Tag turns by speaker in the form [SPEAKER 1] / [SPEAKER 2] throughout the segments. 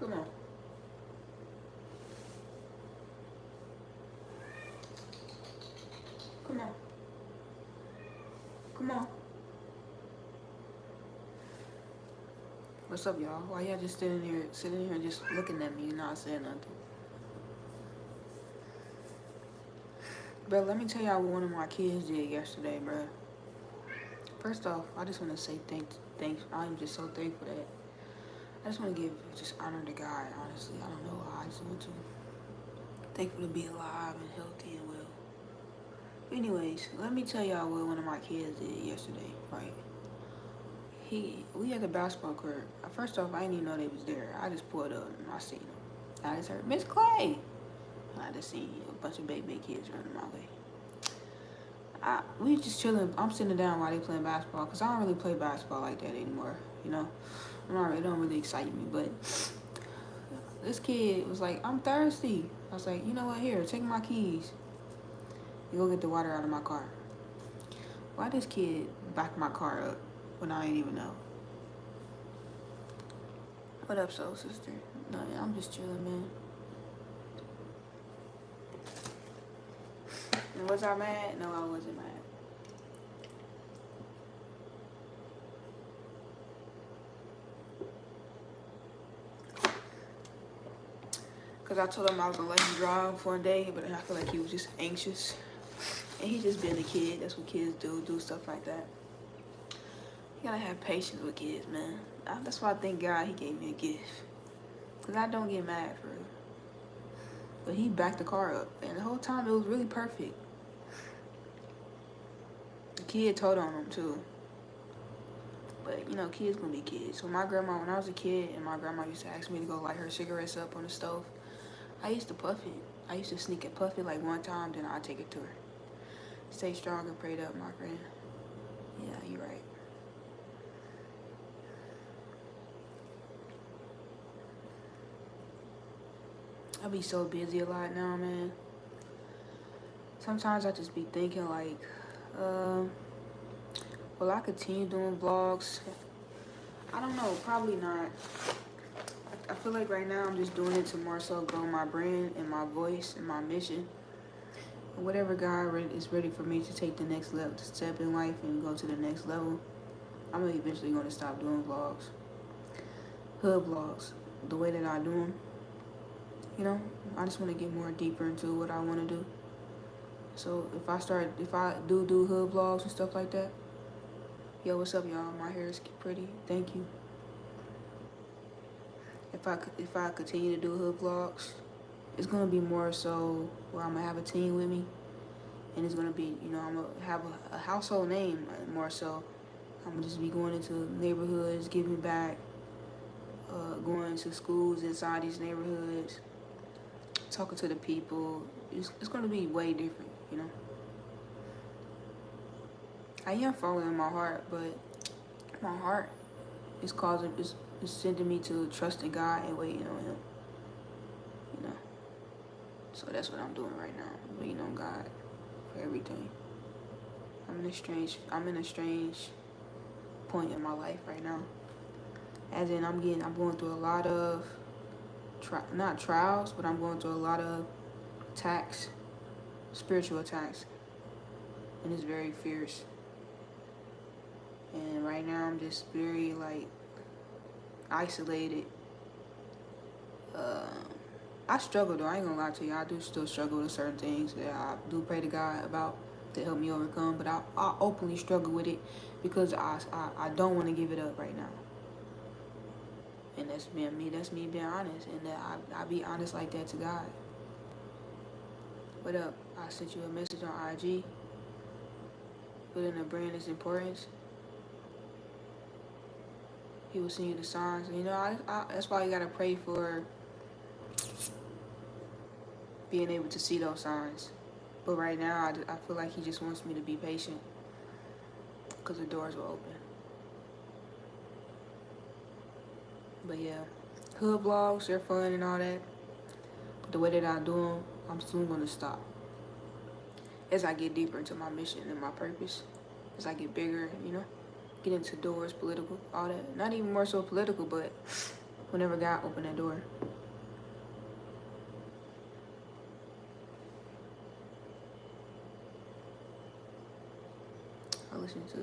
[SPEAKER 1] Come on. Come on. Come on. What's up, y'all? Why y'all just sitting here just looking at me and not saying nothing? Bro, let me tell y'all what one of my kids did yesterday, bro. First off, I just want to say thanks. I'm just so thankful that I just want to give just honor to God, honestly. I don't know how I just want to. Thankful to be alive and healthy and well. Anyways, let me tell y'all what one of my kids did yesterday, right? We had the basketball court. First off, I didn't even know they was there. I just pulled up and I seen them. I just heard, Miss Clay. And I just seen a bunch of big kids running my way. We just chilling. I'm sitting down while they playing basketball because I don't really play basketball like that anymore. You know, it don't really excite me. But this kid was like, I'm thirsty. I was like, you know what? Here, take my keys. You go get the water out of my car. Why this kid back my car up when I ain't even know? What up, soul sister? No, yeah, I'm just chilling, man. And was I mad? No, I wasn't mad. Because I told him I was going to let him drive for a day, but I feel like he was just anxious. And he just been a kid. That's what kids do stuff like that. You gotta have patience with kids, man. That's why I thank God he gave me a gift. Because I don't get mad for it. But he backed the car up. And the whole time it was really perfect. The kid told on him too. But, you know, kids gonna be kids. So my grandma, when I was a kid, and my grandma used to ask me to go light her cigarettes up on the stove, I used to puff it. I used to sneak and puff it like one time, then I'd take it to her. Stay strong and prayed up, my friend. Yeah, you're right. I be so busy a lot now, man. Sometimes I just be thinking like, will I continue doing vlogs? I don't know, probably not. I feel like right now I'm just doing it to more so grow my brand and my voice and my mission. And whatever God is ready for me to take the next step in life and go to the next level, I'm eventually going to stop doing vlogs. Hood vlogs, the way that I do them. You know, I just want to get more deeper into what I want to do. So if I do hood vlogs and stuff like that, yo, what's up, y'all? My hair is pretty. Thank you. If I continue to do hood vlogs, it's gonna be more so where I'm gonna have a team with me, and it's gonna be, you know, I'm gonna have a household name more so. I'm gonna just be going into neighborhoods, giving back, going to schools inside these neighborhoods, talking to the people. It's gonna be way different, you know. I am following my heart, but my heart is sending me to trust in God and waiting on Him. You know. So that's what I'm doing right now. I'm waiting on God for everything. I'm in a strange point in my life right now. As in I'm going through a lot of not trials, but I'm going through a lot of attacks, spiritual attacks. And it's very fierce. And right now I'm just very like isolated. I struggle though, I ain't gonna lie to you. I do still struggle with certain things that I do pray to God about to help me overcome, but I openly struggle with it because I don't want to give it up right now. And that's me being honest, and that I be honest like that to God. What up? I sent you a message on IG. Building a brand is important. He will send you the signs. And, you know, that's why you gotta pray for being able to see those signs. But right now, I feel like He just wants me to be patient because the doors will open. But yeah, hood vlogs, they're fun and all that. But the way that I do them, I'm soon gonna stop. As I get deeper into my mission and my purpose, as I get bigger, you know, get into doors, political, all that. Not even more so political, but whenever God opened that door. I listen to,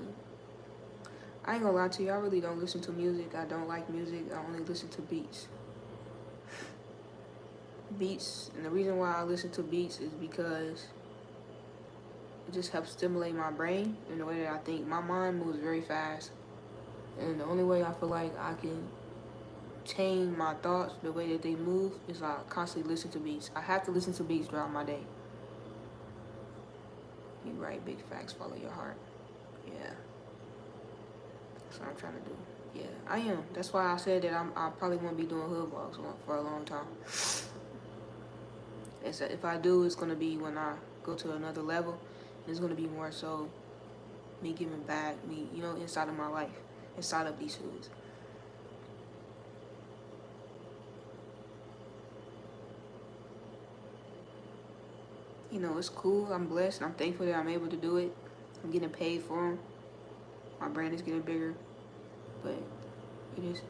[SPEAKER 1] I ain't gonna lie to you, I really don't listen to music. I don't like music. I only listen to beats. Beats, and the reason why I listen to beats is because it just helps stimulate my brain in the way that I think. My mind moves very fast, and the only way I feel like I can change my thoughts the way that they move is I constantly listen to beats. I have to listen to beats throughout my day. You right, big facts follow your heart. Yeah, that's what I'm trying to do. Yeah, I am. That's why I said that I probably won't be doing hood vlogs for a long time. If I do, it's gonna be when I go to another level. It's gonna be more so me giving back, me, inside of my life, inside of these hoods. It's cool. I'm blessed. I'm thankful that I'm able to do it. I'm getting paid for them. My brand is getting bigger, but it is.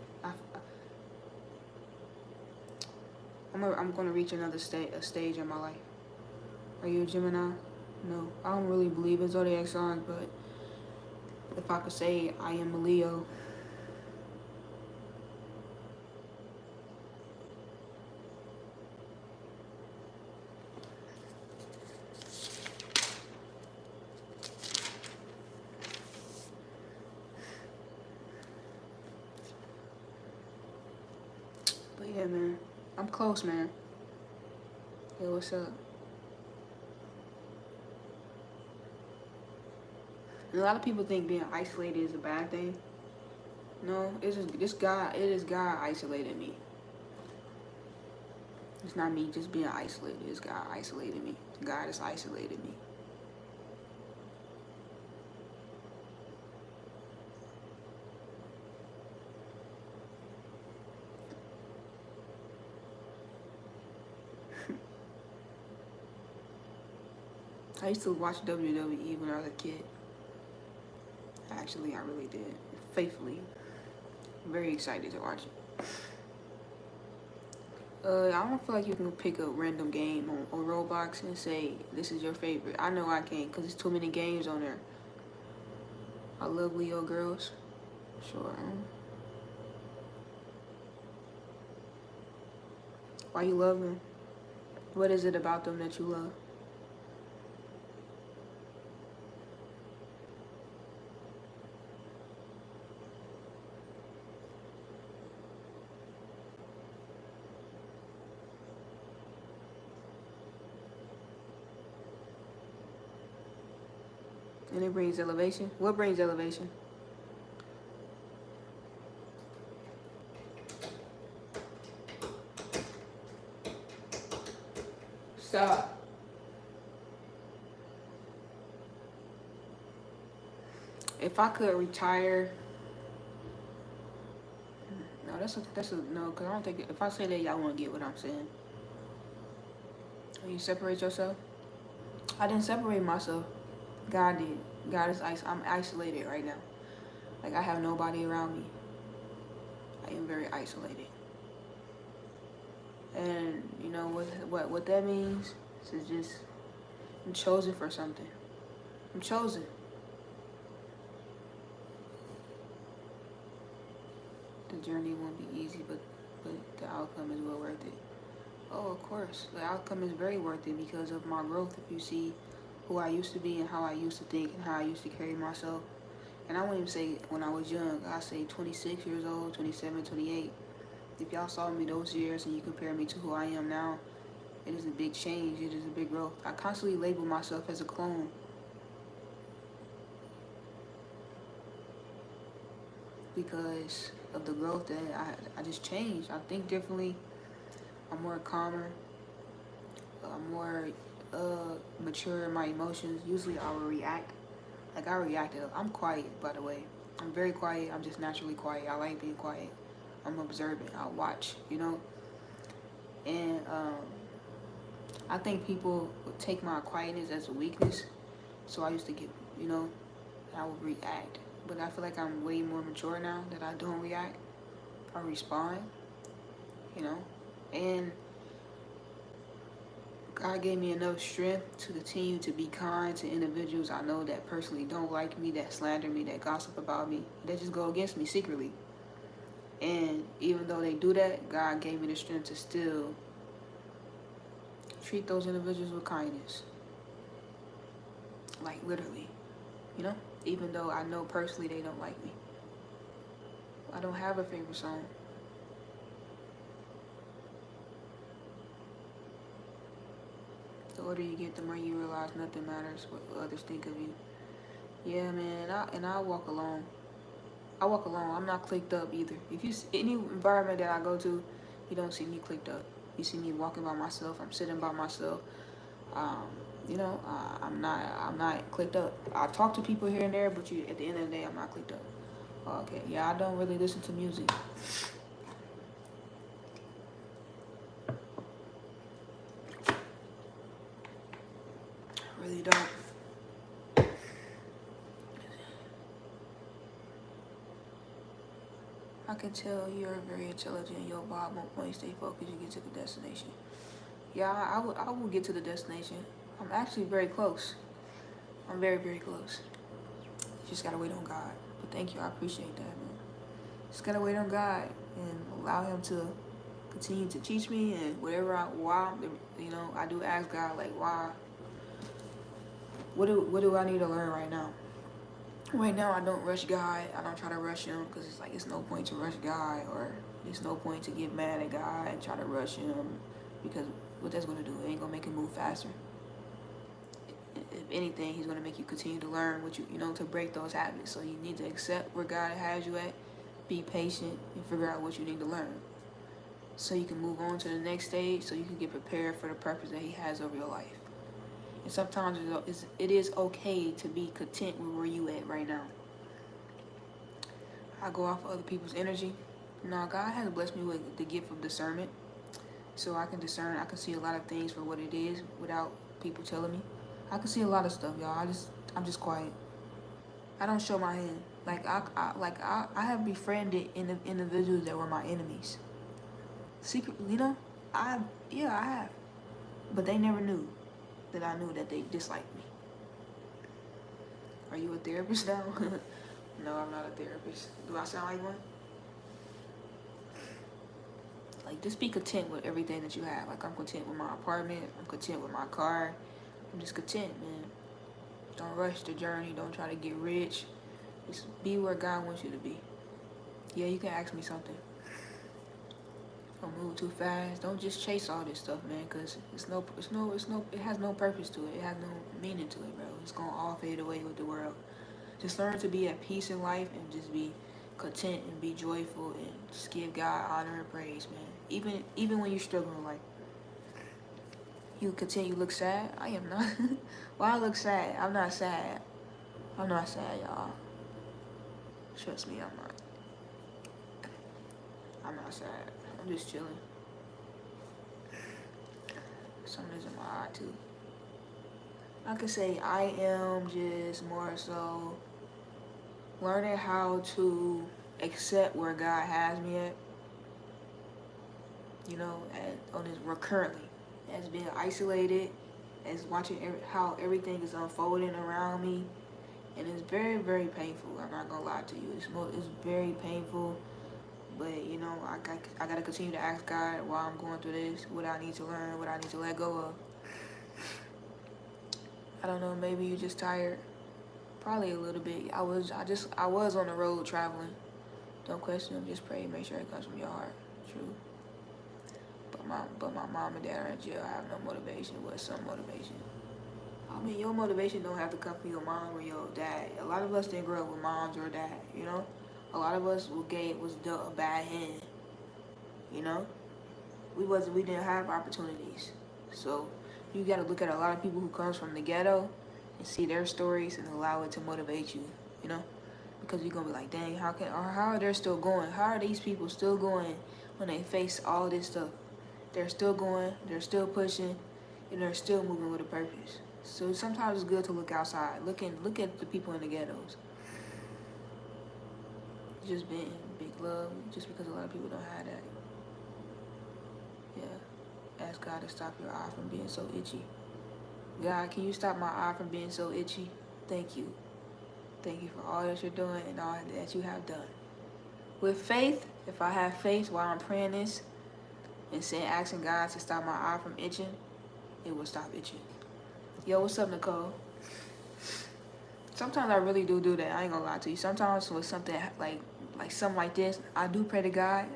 [SPEAKER 1] I'm gonna reach another stage in my life. Are you a Gemini? No, I don't really believe in zodiac signs, but if I could say I am a Leo. But yeah, man, I'm close, man. Yo, what's up? And a lot of people think being isolated is a bad thing. No, it is God isolated me. It's not me just being isolated. It's God isolated me. God has isolated me. I used to watch WWE when I was a kid. Actually, I really did. Faithfully. Very excited to watch it. I don't feel like you can pick a random game on Roblox and say, this is your favorite. I know I can't because there's too many games on there. I love Leo girls. Sure. Why you love them? What is it about them that you love? And it brings elevation. What brings elevation? Stop. If I could retire, no, that's a no. Cause I don't think if I say that, y'all won't get what I'm saying. When you separate yourself, I didn't separate myself. God did. God is I'm isolated right now. Like I have nobody around me. I am very isolated. And you know what that means is just I'm chosen for something. I'm chosen. The journey won't be easy, but the outcome is well worth it. Oh, of course. The outcome is very worth it because of my growth. If you see who I used to be and how I used to think and how I used to carry myself. And I wouldn't even say when I was young. I say 26 years old, 27, 28. If y'all saw me those years and you compare me to who I am now, it is a big change. It is a big growth. I constantly label myself as a clone. Because of the growth that I just changed. I think differently. I'm more calmer. I'm more mature in my emotions. Usually I will react. Like I reacted. I'm quiet, by the way. I'm very quiet. I'm just naturally quiet. I like being quiet. I'm observant. I watch, And I think people would take my quietness as a weakness. So I used to get, I would react. But I feel like I'm way more mature now that I don't react. I respond. you know, and God gave me enough strength to continue to be kind to individuals I know that personally don't like me, that slander me, that gossip about me, that just go against me secretly. And even though they do that, God gave me the strength to still treat those individuals with kindness. Like literally, you know? Even though I know personally they don't like me. I don't have a favorite song. The older you get, the more you realize nothing matters what others think of you. Yeah, man, I walk alone. I walk alone. I'm not clicked up either. If you see any environment that I go to, you don't see me clicked up. You see me walking by myself. I'm sitting by myself. Um, I'm not clicked up. I talk to people here and there, but at the end of the day, I'm not clicked up. Okay, yeah, I don't really listen to music. I really don't. I can tell you're very intelligent. Your vibe won't point, stay focused, you get to the destination. Yeah, I will get to the destination. I'm actually very close. I'm very, very close. Just gotta wait on God. But thank you, I appreciate that, man. Just gotta wait on God and allow Him to continue to teach me and I do ask God like why. What do I need to learn right now? Right now, I don't rush God. I don't try to rush Him because it's like it's no point to rush God or there's no point to get mad at God and try to rush Him because what that's gonna do, it ain't gonna make Him move faster. If anything, He's gonna make you continue to learn what to break those habits. So you need to accept where God has you at, be patient, and figure out what you need to learn, so you can move on to the next stage, so you can get prepared for the purpose that He has over your life. And sometimes it is okay to be content with where you at right now. I go off of other people's energy. Now, God has blessed me with the gift of discernment, so I can discern. I can see a lot of things for what it is without people telling me. I can see a lot of stuff, y'all. I'm just quiet. I don't show my hand. I have befriended individuals that were my enemies. Secretly, I have, but they never knew that I knew that they disliked me. Are you a therapist now? No, I'm not a therapist. Do I sound like one? Like, just be content with everything that you have. Like, I'm content with my apartment. I'm content with my car. I'm just content, man. Don't rush the journey. Don't try to get rich. Just be where God wants you to be. Yeah, you can ask me something. Don't move too fast. Don't just chase all this stuff, man, because it has no purpose to it. It has no meaning to it, bro. It's gonna all fade away with the world. Just learn to be at peace in life and just be content and be joyful and just give God honor and praise, man. Even when you're struggling, like you look sad. I am not. Why I look sad? I'm not sad. I'm not sad, y'all. Trust me, I'm not. I'm not sad. I'm just chilling. Something's in my eye too. I could say I am just more so learning how to accept where God has me at. On this currently, as being isolated, as watching how everything is unfolding around me, and it's very, very painful. I'm not gonna lie to you. It's very painful. But I gotta continue to ask God while I'm going through this, what I need to learn, what I need to let go of. I don't know, maybe you're just tired. Probably a little bit. I was on the road traveling. Don't question Him, just pray, make sure it comes from your heart. True. But my mom and dad are in jail. I have no motivation. What's some motivation? I mean, your motivation don't have to come from your mom or your dad. A lot of us didn't grow up with moms or dad, A lot of us was dealt a bad hand, We didn't have opportunities. So you got to look at a lot of people who comes from the ghetto and see their stories and allow it to motivate you, Because you're going to be like, dang, how are they still going? How are these people still going when they face all this stuff? They're still going, they're still pushing, and they're still moving with a purpose. So sometimes it's good to look outside. Look at the people in the ghettos. Just being big love, just because a lot of people don't have that. Yeah. Ask God to stop your eye from being so itchy. God, can you stop my eye from being so itchy? Thank you. Thank you for all that you're doing and all that you have done. With faith, if I have faith while I'm praying this and saying, asking God to stop my eye from itching, it will stop itching. Yo, what's up, Nicole? Sometimes I really do that. I ain't gonna lie to you. Sometimes with something like something like this, I do pray to God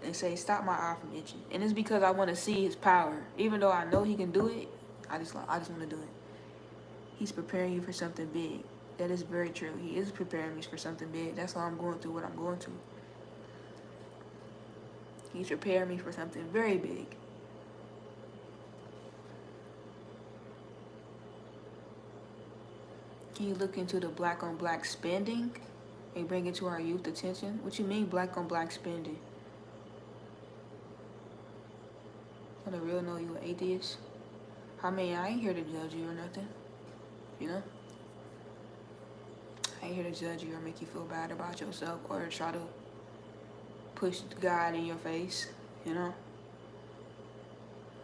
[SPEAKER 1] and say, stop my eye from itching. And it's because I want to see His power. Even though I know He can do it, I just want to do it. He's preparing you for something big. That is very true. He is preparing me for something big. That's why I'm going through what I'm going through. He's preparing me for something very big. Can you look into the black on black spending and bring it to our youth attention? What you mean black on black spending? On the real, know you an atheist? I mean, I ain't here to judge you or nothing. You know? I ain't here to judge you or make you feel bad about yourself or try to push God in your face, you know?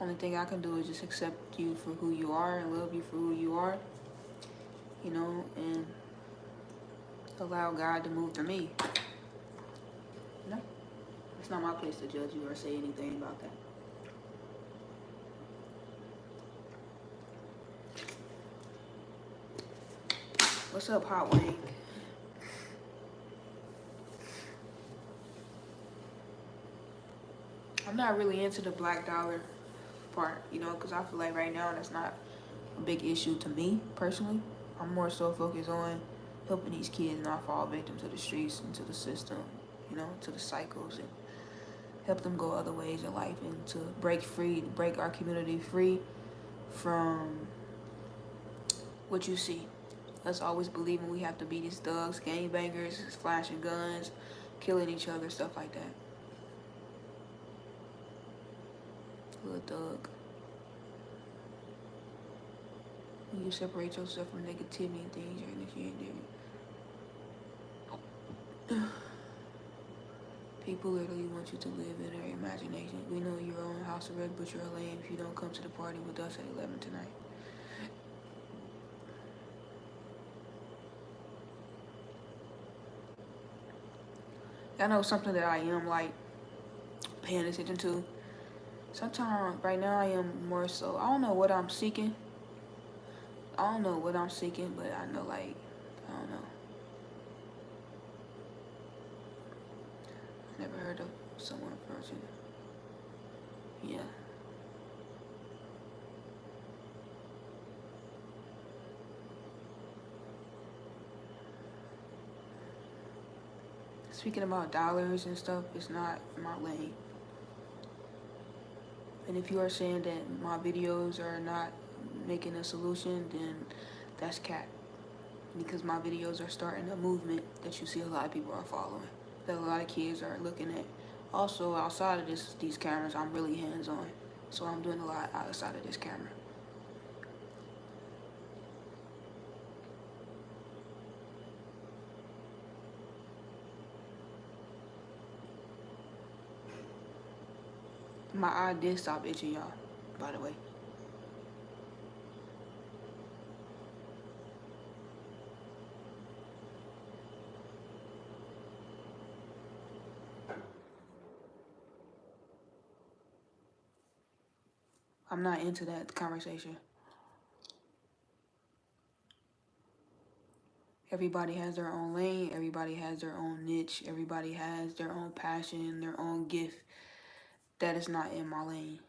[SPEAKER 1] Only thing I can do is just accept you for who you are and love you for who you are, you know, and allow God to move through me. You know? It's not my place to judge you or say anything about that. What's up, Hot Wing? I'm not really into the black dollar part, you know, because I feel like right now that's not a big issue to me personally. I'm more so focused on helping these kids not fall victim to the streets and to the system, you know, to the cycles, and help them go other ways in life and to break free, break our community free from what you see. Us always believing we have to be these thugs, gangbangers, flashing guns, killing each other, stuff like that. Little thug. When you separate yourself from negativity and things, you're initiating. People literally want you to live in their imagination. We know you're on house arrest, but you're lame if you don't come to the party with us at 11 tonight. I know something that I am like paying attention to. Sometimes right now I am more so, I don't know what I'm seeking. But I know like, I don't know. Never heard of someone person. Yeah. Speaking about dollars and stuff, it's not my lane. And if you are saying that my videos are not making a solution, then that's cap. Because my videos are starting a movement that you see a lot of people are following, that a lot of kids are looking at. Also, outside of these cameras, I'm really hands-on. So I'm doing a lot outside of this camera. My eye did stop itching, y'all, by the way. I'm not into that conversation. Everybody has their own lane. Everybody has their own niche. Everybody has their own passion, their own gift. That is not in my lane.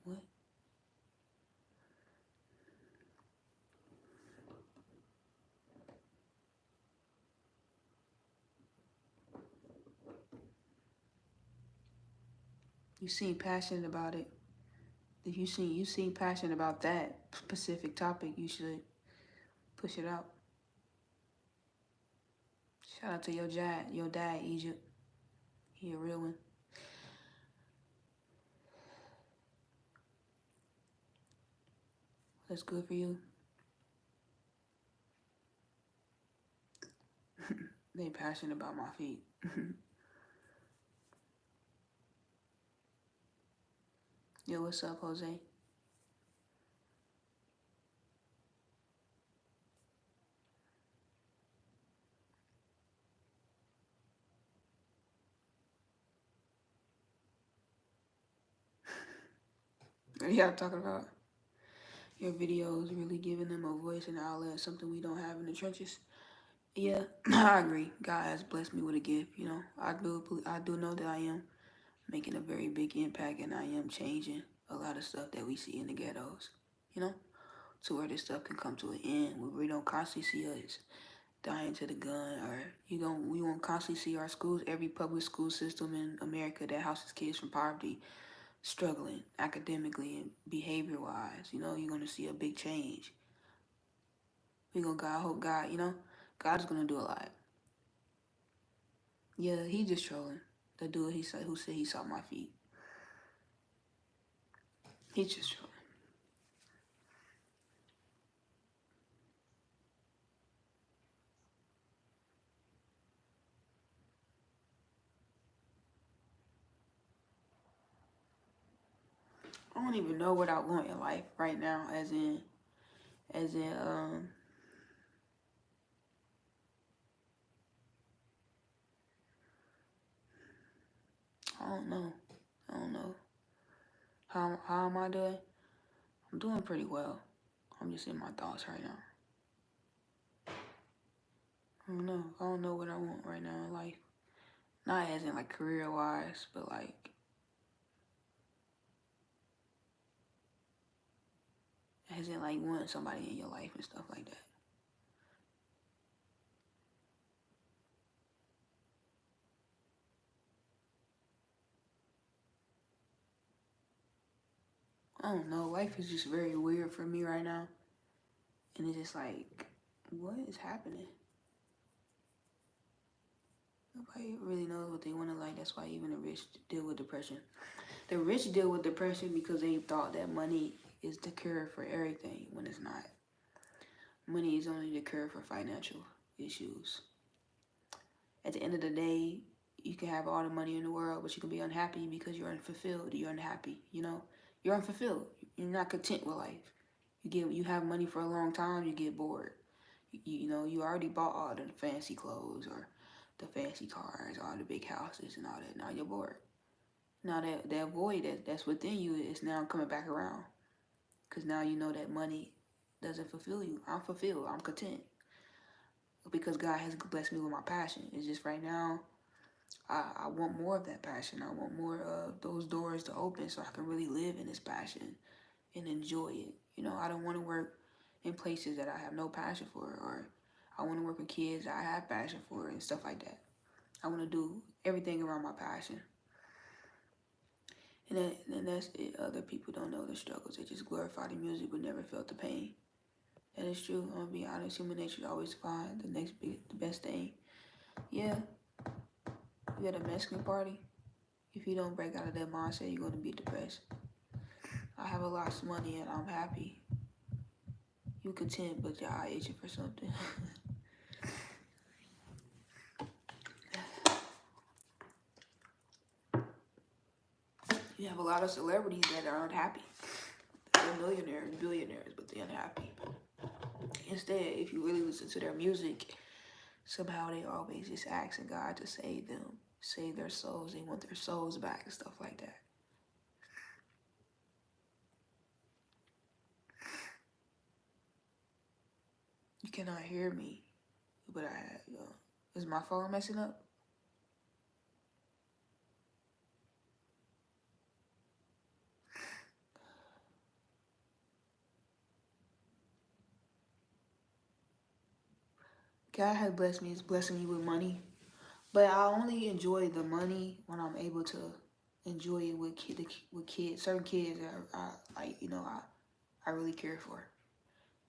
[SPEAKER 1] What? You seem passionate about it. If you seem passionate about that specific topic, you should push it out. Shout out to your dad, Egypt. He a real one. That's good for you. They passionate about my feet. Yo, what's up, Jose? Yeah, I'm talking about your videos really giving them a voice and outlet, something we don't have in the trenches. Yeah, I agree. God has blessed me with a gift. I do know that I am making a very big impact, and I am changing a lot of stuff that we see in the ghettos. You know, to where this stuff can come to an end, where we don't constantly see us dying to the gun, or we won't constantly see our schools, every public school system in America that houses kids from poverty struggling academically and behavior wise. You're gonna see a big change. We gonna God hope God, God is gonna do a lot. Yeah, he just trolling. The dude who said he saw my feet. He just trolling. I don't even know what I want in life right now, as in I don't know. I don't know. How am I doing? I'm doing pretty well. I'm just in my thoughts right now. I don't know. I don't know what I want right now in life. Not as in like career wise, but like as in like wanting somebody in your life and stuff like that. I don't know. Life is just very weird for me right now. And it's just like, what is happening? Nobody really knows what they want in life. That's why even the rich deal with depression. The rich deal with depression because they thought that money is the cure for everything when it's not. Money is only the cure for financial issues. At the end of the day, you can have all the money in the world, but you can be unhappy because you're unfulfilled. You're unhappy. You're unfulfilled. You're not content with life. You have money for a long time, you get bored. You already bought all the fancy clothes or the fancy cars, all the big houses and all that. Now you're bored. Now that void that's within you is now coming back around. Because now you know that money doesn't fulfill you. I'm fulfilled. I'm content. Because God has blessed me with my passion. It's just right now, I want more of that passion. I want more of those doors to open so I can really live in this passion and enjoy it. I don't want to work in places that I have no passion for, or I want to work with kids that I have passion for and stuff like that. I want to do everything around my passion. And that's it. Other people don't know the struggles. They just glorify the music but never felt the pain. That is true. I'm gonna be honest. Human nature is always find the best thing. Yeah, you at a Mexican party. If you don't break out of that mindset, you're gonna be depressed. I have a lot of money and I'm happy. You content, but your eye itching for something. You have a lot of celebrities that are unhappy. They're millionaires, billionaires, but they're unhappy. Instead, if you really listen to their music, somehow they always just asking God to save them, save their souls. They want their souls back and stuff like that. You cannot hear me, but is my phone messing up? God has blessed me. He's blessing me with money, but I only enjoy the money when I'm able to enjoy it with kids, certain kids that I like. I really care for.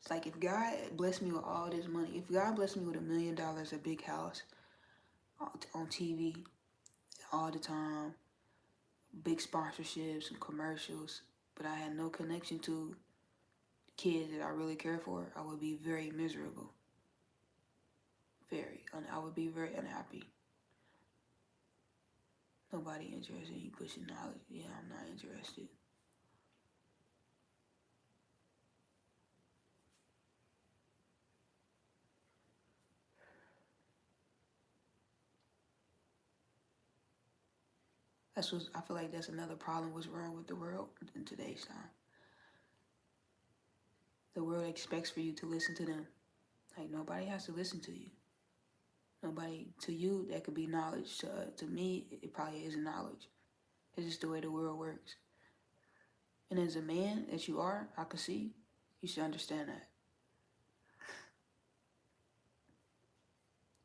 [SPEAKER 1] It's like if God blessed me with all this money, if God blessed me with $1 million, a big house, on TV all the time, big sponsorships and commercials, but I had no connection to kids that I really care for, I would be very miserable. I would be very unhappy. Nobody interested in you pushing knowledge. Yeah, I'm not interested. That's what I feel like. That's another problem. What's wrong with the world in today's time? The world expects for you to listen to them. Like, nobody has to listen to you. Nobody, to you, that could be knowledge. To me, it probably isn't knowledge. It's just the way the world works. And as a man that you are, I can see, you should understand that.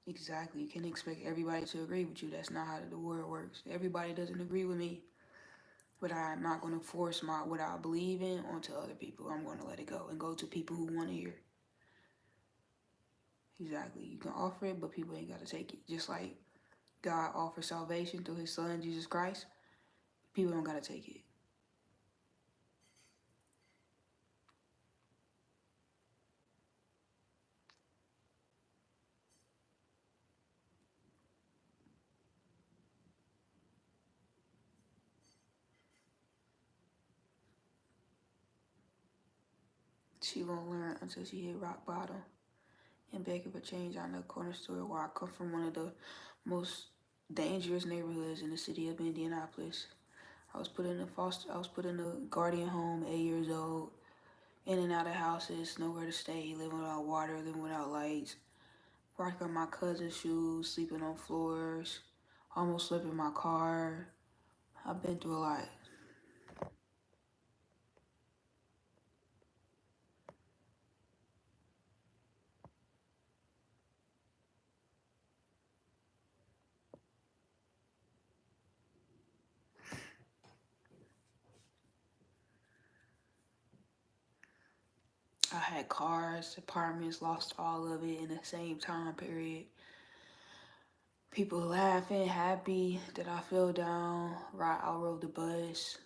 [SPEAKER 1] Exactly. You can't expect everybody to agree with you. That's not how the world works. Everybody doesn't agree with me. But I'm not going to force what I believe in onto other people. I'm going to let it go and go to people who want to hear. Exactly. You can offer it, but people ain't got to take it. Just like God offers salvation through his son, Jesus Christ, people don't got to take it. She won't learn until she hit rock bottom and begging for change. I know corner store where I come from, one of the most dangerous neighborhoods in the city of Indianapolis. I was put in a guardian home, 8 years old, in and out of houses, nowhere to stay, living without water, living without lights, rocking my cousin's shoes, sleeping on floors, almost slept in my car. I've been through a lot. I had cars, apartments, lost all of it in the same time period. People laughing, happy that I fell down. I rode the bus.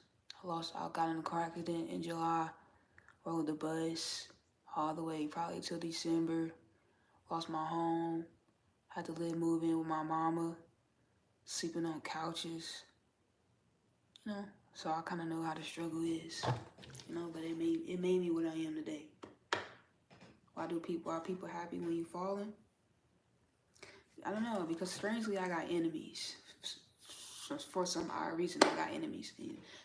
[SPEAKER 1] I got in a car accident in July. Rode the bus all the way probably till December. Lost my home. Had to move in with my mama. Sleeping on couches. You know, so I kind of know how the struggle is. You know, but it made me what I am today. Are people happy when you falling? I don't know, because strangely I got enemies. For some odd reason, I got enemies.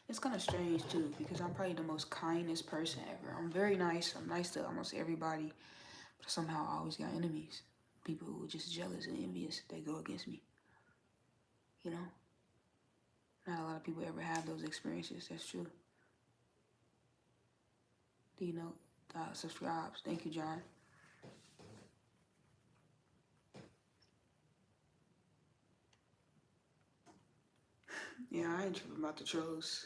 [SPEAKER 1] It's kind of strange too, because I'm probably the most kindest person ever. I'm very nice. I'm nice to almost everybody, but somehow I always got enemies. People who are just jealous and envious. They go against me. You know, not a lot of people ever have those experiences. That's true. Do you know? Subscribes. Thank you, John. Yeah, I ain't tripping about the trolls.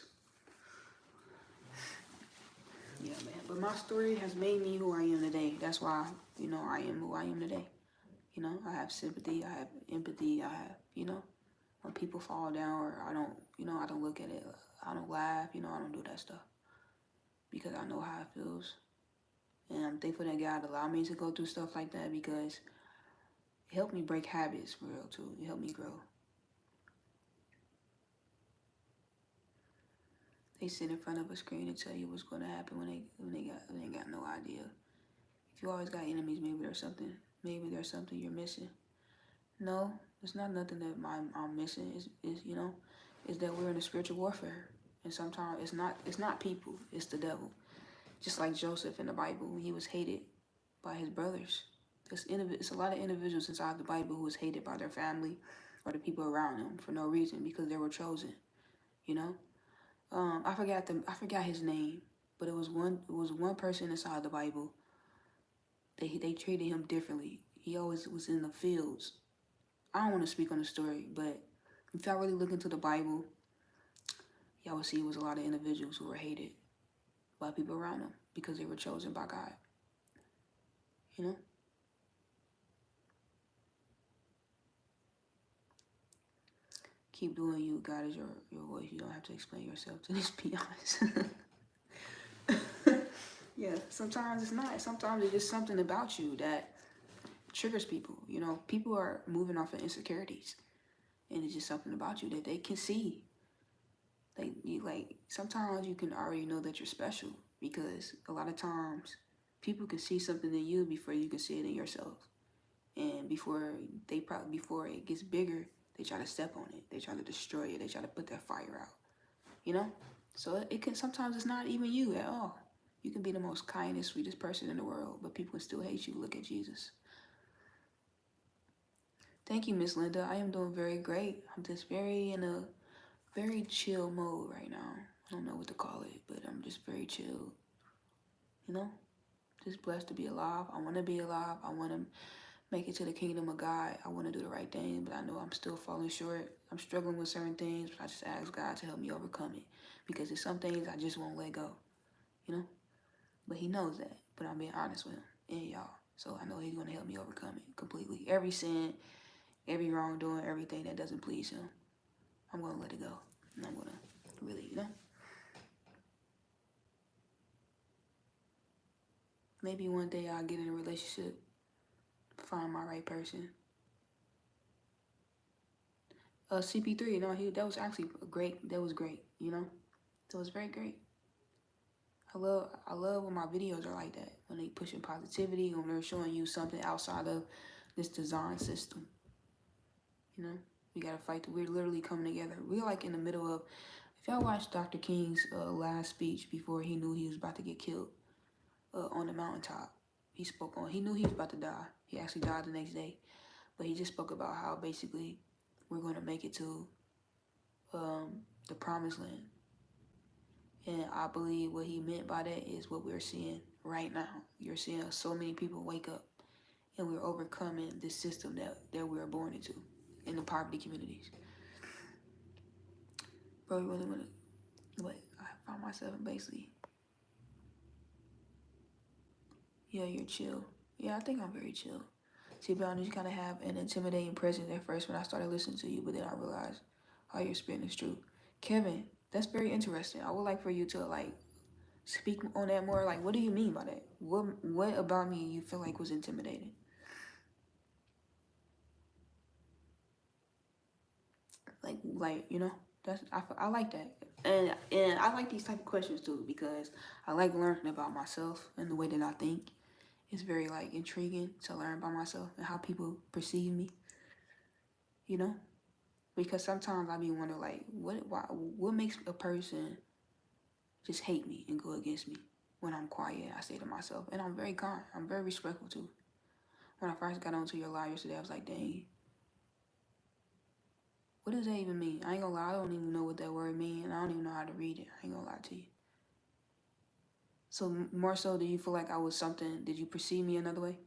[SPEAKER 1] Yeah, man. But my story has made me who I am today. That's why, I am who I am today. I have sympathy, I have empathy, when people fall down or I don't look at it, I don't laugh, I don't do that stuff. Because I know how it feels. And I'm thankful that God allowed me to go through stuff like that because it helped me break habits for real too. It helped me grow. They sit in front of a screen and tell you what's going to happen when they got no idea. If you always got enemies, maybe there's something you're missing. No, it's not nothing that I'm missing. Is that we're in a spiritual warfare, and sometimes it's not people, it's the devil. Just like Joseph in the Bible, when he was hated by his brothers. It's a lot of individuals inside the Bible who was hated by their family or the people around them for no reason because they were chosen. You know, I forgot his name, but it was one person inside the Bible. They treated him differently. He always was in the fields. I don't want to speak on the story, but if y'all really look into the Bible, y'all will see it was a lot of individuals who were hated by people around them because they were chosen by God. You know? Keep doing you. God is your voice. You don't have to explain yourself to just be honest. Yeah, sometimes it's not. Sometimes it's just something about you that triggers people. You know, people are moving off of insecurities, and it's just something about you that they can see. Like sometimes you can already know that you're special because a lot of times people can see something in you before you can see it in yourself, and before it gets bigger, they try to step on it, they try to destroy it, they try to put that fire out. You know, so it can sometimes it's not even you at all. You can be the most kindest, sweetest person in the world, but people can still hate you. Look at Jesus. Thank you, Miss Linda. I am doing very great. I'm just in a very chill mode right now. I don't know what to call it, but I'm just very chill. You know, just blessed to be alive. I want to be alive. I want to make it to the kingdom of God. I want to do the right thing, but I know I'm still falling short. I'm struggling with certain things, but I just ask God to help me overcome it because there's some things I just won't let go. You know, but He knows that. But I'm being honest with Him and y'all, so I know He's going to help me overcome it completely. Every sin, every wrongdoing, everything that doesn't please Him, I'm going to let it go. And I'm going to really, maybe one day I'll get in a relationship, find my right person. CP3, that was actually great. That was great, That was very great. I love when my videos are like that, when they pushing positivity, when they're showing you something outside of this design system. We gotta fight. We're literally coming together. We're like in the middle of. If y'all watched Dr. King's last speech before he knew he was about to get killed on the mountaintop, he spoke on. He knew he was about to die. He actually died the next day, but he just spoke about how basically we're going to make it to the promised land. And I believe what he meant by that is what we're seeing right now. You're seeing so many people wake up, and we're overcoming this system that we were born into in the poverty communities. Bro, you really want to, I find myself in basically, yeah, you're chill. Yeah, I think I'm very chill. See, to be honest, you kind of have an intimidating presence at first when I started listening to you, but then I realized how your spirit is true. Kevin, that's very interesting. I would like for you to speak on that more. Like, what do you mean by that? What about me you feel like was intimidating? That's I like that, and I like these type of questions too because I like learning about myself and the way that I think. It's very intriguing to learn about myself and how people perceive me. You know, because sometimes I be wondering what makes a person just hate me and go against me when I'm quiet. I say to myself, and I'm very kind. I'm very respectful too. When I first got onto your live yesterday, I was like, dang, what does that even mean? I ain't gonna lie, I don't even know what that word means, and I don't even know how to read it. I ain't gonna lie to you. So more so, do you feel like I was something? Did you perceive me another way?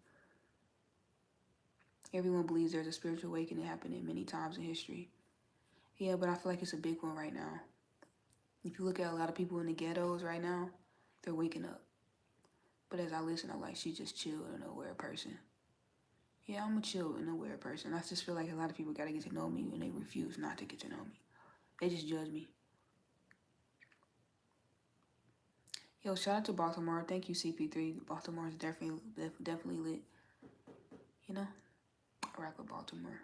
[SPEAKER 1] Everyone believes there's a spiritual awakening happening many times in history. Yeah, but I feel like it's a big one right now. If you look at a lot of people in the ghettos right now, they're waking up. But as I listen, I'm like, she's just chill and aware person. Yeah, I'm a chill and aware person. I just feel like a lot of people got to get to know me and they refuse not to get to know me. They just judge me. Yo, shout out to Baltimore. Thank you, CP3. Baltimore is definitely lit. I rock with Baltimore.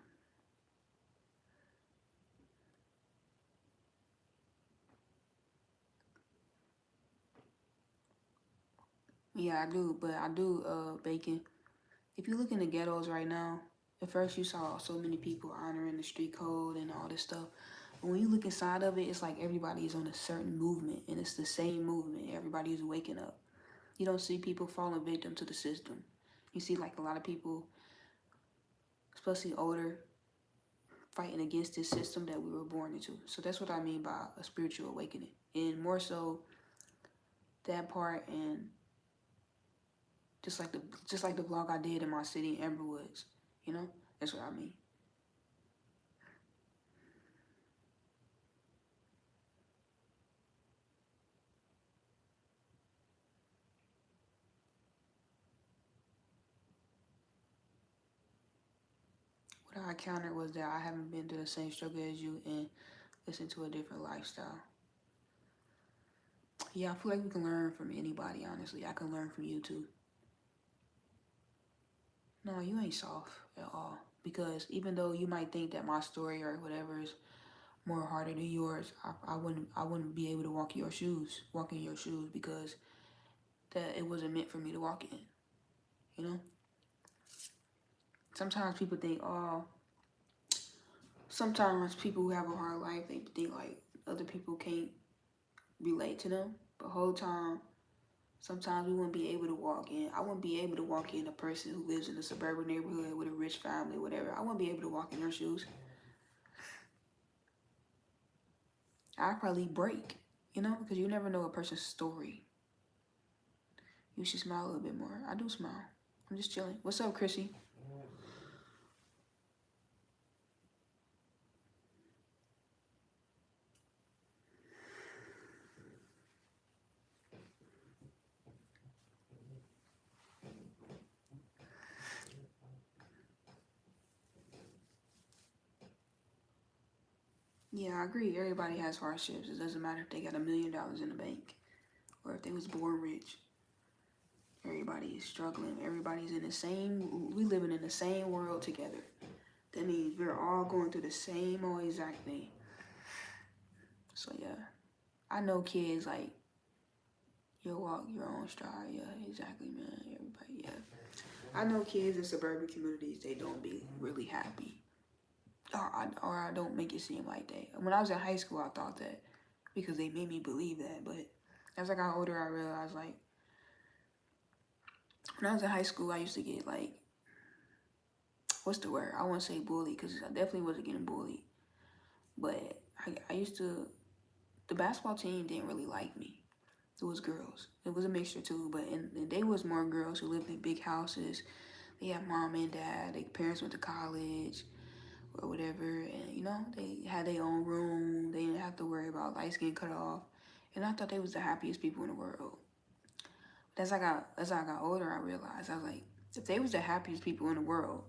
[SPEAKER 1] Yeah, I do, but I do bacon. If you look in the ghettos right now, at first you saw so many people honoring the street code and all this stuff. But when you look inside of it, it's like everybody is on a certain movement, and it's the same movement. Everybody is waking up. You don't see people falling victim to the system. You see a lot of people, especially older, fighting against this system that we were born into. So that's what I mean by a spiritual awakening. And more so that part, and just like the vlog I did in my city, Amber Woods. That's what I mean. What I encountered was that I haven't been through the same struggle as you and listened to a different lifestyle. Yeah, I feel like we can learn from anybody, honestly. I can learn from you too. No, you ain't soft at all. Because even though you might think that my story or whatever is more harder than yours, I wouldn't be able to walk in your shoes because that it wasn't meant for me to walk in. You know? Sometimes people think, oh, sometimes people who have a hard life, they think like other people can't relate to them. But whole time, sometimes we wouldn't be able to walk in. I wouldn't be able to walk in a person who lives in a suburban neighborhood with a rich family, whatever. I wouldn't be able to walk in their shoes. I'd probably break, because you never know a person's story. You should smile a little bit more. I do smile. I'm just chilling. What's up, Chrissy? Yeah, I agree. Everybody has hardships. It doesn't matter if they got $1 million in the bank or if they was born rich. Everybody is struggling. Everybody's we living in the same world together. That means we're all going through the same old exact thing. So yeah, I know kids like, you'll walk your own stride. Yeah, exactly, man. Everybody, yeah. I know kids in suburban communities, they don't be really happy. Or I don't make it seem like that. When I was in high school, I thought that because they made me believe that. But as I got older, I realized, like, when I was in high school, I used to get, like, what's the word? I won't say bully because I definitely wasn't getting bullied. But I used to, the basketball team didn't really like me. It was girls. It was a mixture too, but they was more girls who lived in big houses. They had mom and dad. Their parents went to college or whatever, and they had their own room. They didn't have to worry about lights getting cut off, and I thought they was the happiest people in the world. But as I got older, I realized I was like, if they was the happiest people in the world,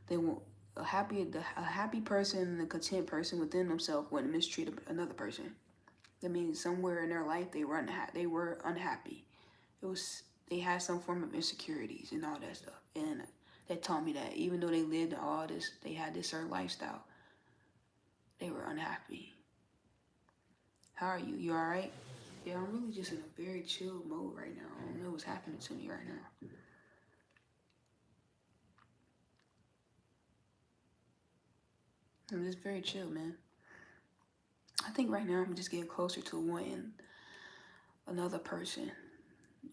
[SPEAKER 1] they won't. A happy person and a content person within themselves wouldn't mistreat another person. That means somewhere in their life they were unhappy. They had some form of insecurities and all that stuff, and that taught me that even though they lived all this, they had this certain lifestyle, they were unhappy. How are you? You all right? Yeah, I'm really just in a very chill mode right now. I don't know what's happening to me right now. I'm just very chill, man. I think right now I'm just getting closer to wanting another person.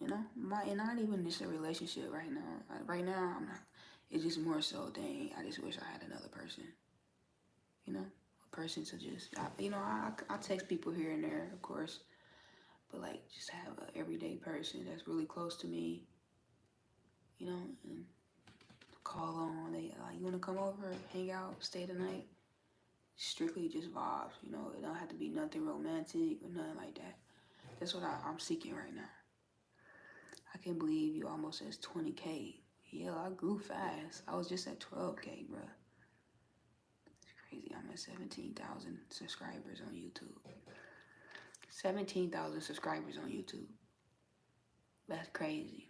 [SPEAKER 1] And not even just a relationship right now. Right now, I'm not. It's just more so, dang, I just wish I had another person. A person to just, I text people here and there, of course, but like just have an everyday person that's really close to me, and call on. They like, you want to come over, hang out, stay the night. Strictly just vibes. It don't have to be nothing romantic or nothing like that. That's what I'm seeking right now. I can't believe you almost says 20K. Yeah, I grew fast. I was just at 12K, bro. It's crazy. I'm at 17,000 subscribers on YouTube. 17,000 subscribers on YouTube. That's crazy.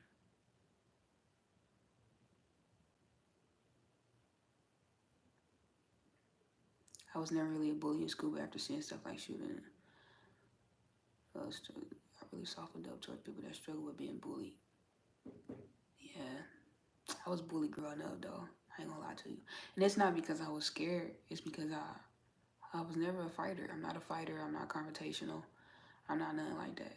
[SPEAKER 1] I was never really a bully in school, but after seeing stuff like shooting, I really softened up towards people that struggle with being bullied. Yeah, I was bullied growing up, though. I ain't gonna lie to you. And it's not because I was scared. It's because I was never a fighter. I'm not a fighter. I'm not confrontational. I'm not nothing like that.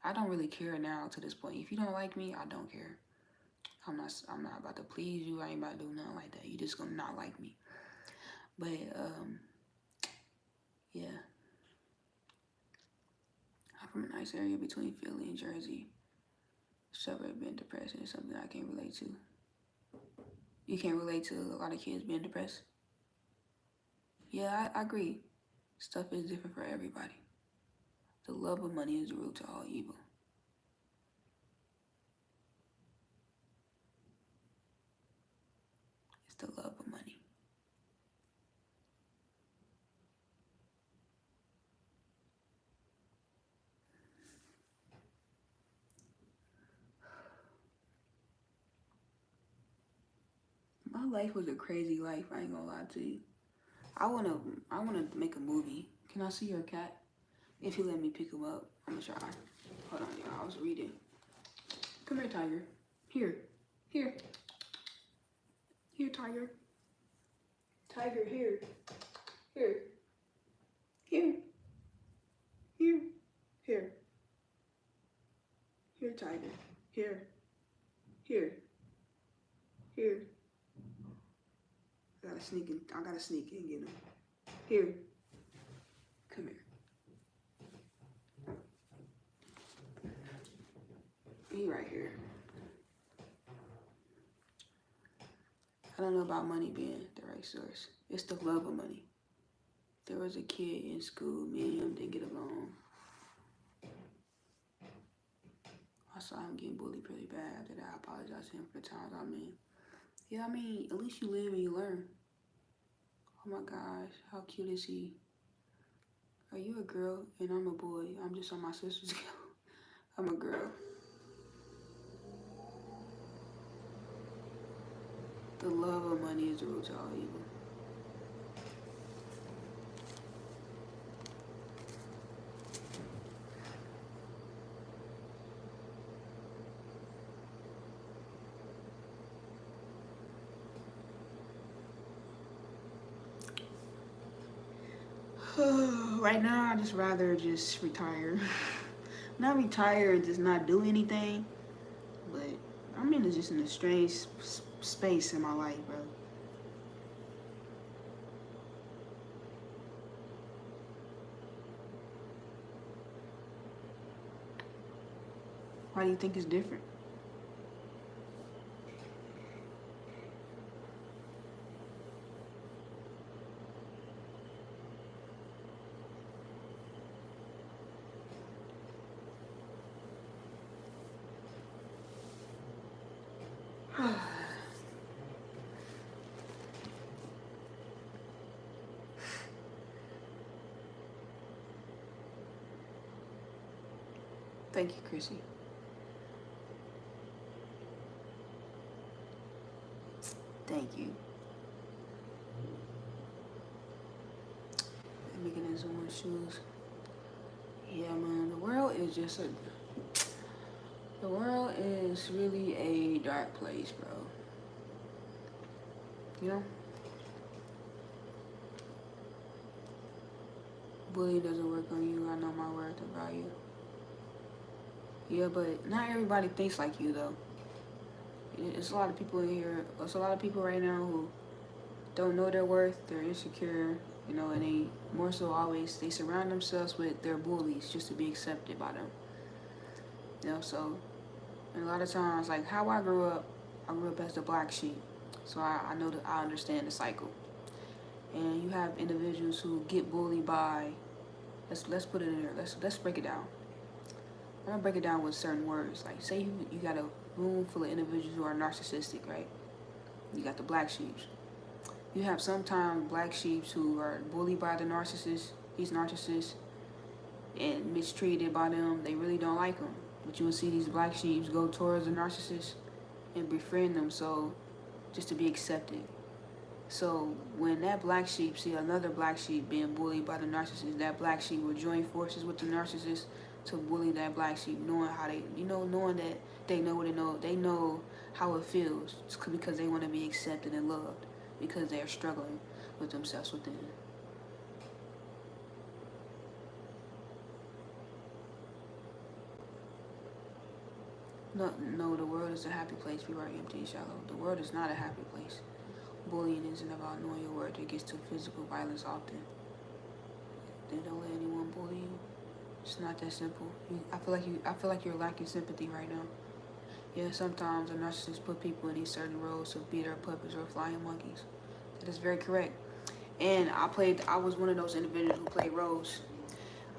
[SPEAKER 1] I don't really care now to this point. If you don't like me, I don't care. I'm not about to please you. I ain't about to do nothing like that. You just gonna not like me. But yeah. I'm from a nice area between Philly and Jersey. Suburb being depressed is something I can't relate to. You can't relate to a lot of kids being depressed? Yeah, I agree. Stuff is different for everybody. The love of money is the root to all evil. It's the love of money. life was a crazy life. I ain't gonna lie to you. I wanna make a movie. Can I see your cat? If you let me pick him up, I'm gonna try. Hold on, y'all. I was reading. Come here, Tiger. Here, here, here, Tiger. Tiger, here, here, here, here, here, here, Tiger. Here, here, here. I gotta sneak in. I gotta sneak in and get him. Here. Come here. He right here. I don't know about money being the right source. It's the love of money. There was a kid in school, me and him didn't get along. I saw him getting bullied pretty bad. After that, I apologized to him for the times I'm in. Yeah, I mean, at least you live and you learn. Oh my gosh, how cute is he? Are you a girl? And I'm a boy. I'm just on my sister's scale. I'm a girl. The love of money is the root to all evil. Right now, I just rather just retire. Not retire and just not do anything, but I'm in just in a strange space in my life, bro. Why do you think it's different? Thank you, Chrissy. Thank you. I'm making his own shoes. Yeah, man, the world is just a... The world is really a dark place, bro. You know? Bullying doesn't work on you. I know my worth and value. Yeah, but not everybody thinks like you, though. It's a lot of people in here. There's a lot of people right now who don't know their worth. They're insecure, you know, and they more so always, they surround themselves with their bullies just to be accepted by them. You know, so, and a lot of times, like how I grew up as the black sheep. So I know that I understand the cycle. And you have individuals who get bullied by, let's put it in there, let's break it down. I'm gonna break it down with certain words. Like say you got a room full of individuals who are narcissistic, right? You got the black sheeps. You have sometimes black sheeps who are bullied by the narcissists, these narcissists, and mistreated by them. They really don't like them. But you will see these black sheeps go towards the narcissist and befriend them, so just to be accepted. So when that black sheep see another black sheep being bullied by the narcissist, that black sheep will join forces with the narcissist to bully that black sheep, knowing how they, knowing that they know what they know how it feels, because they want to be accepted and loved, because they are struggling with themselves within. No, the world is a happy place. People are empty and shallow. The world is not a happy place. Bullying isn't about knowing your worth. It gets to physical violence often. They don't let anyone bully you. It's not that simple. I feel like you're lacking sympathy right now. Yeah, sometimes a narcissist put people in these certain roles to be their puppets or flying monkeys. That is very correct. And I was one of those individuals who played roles.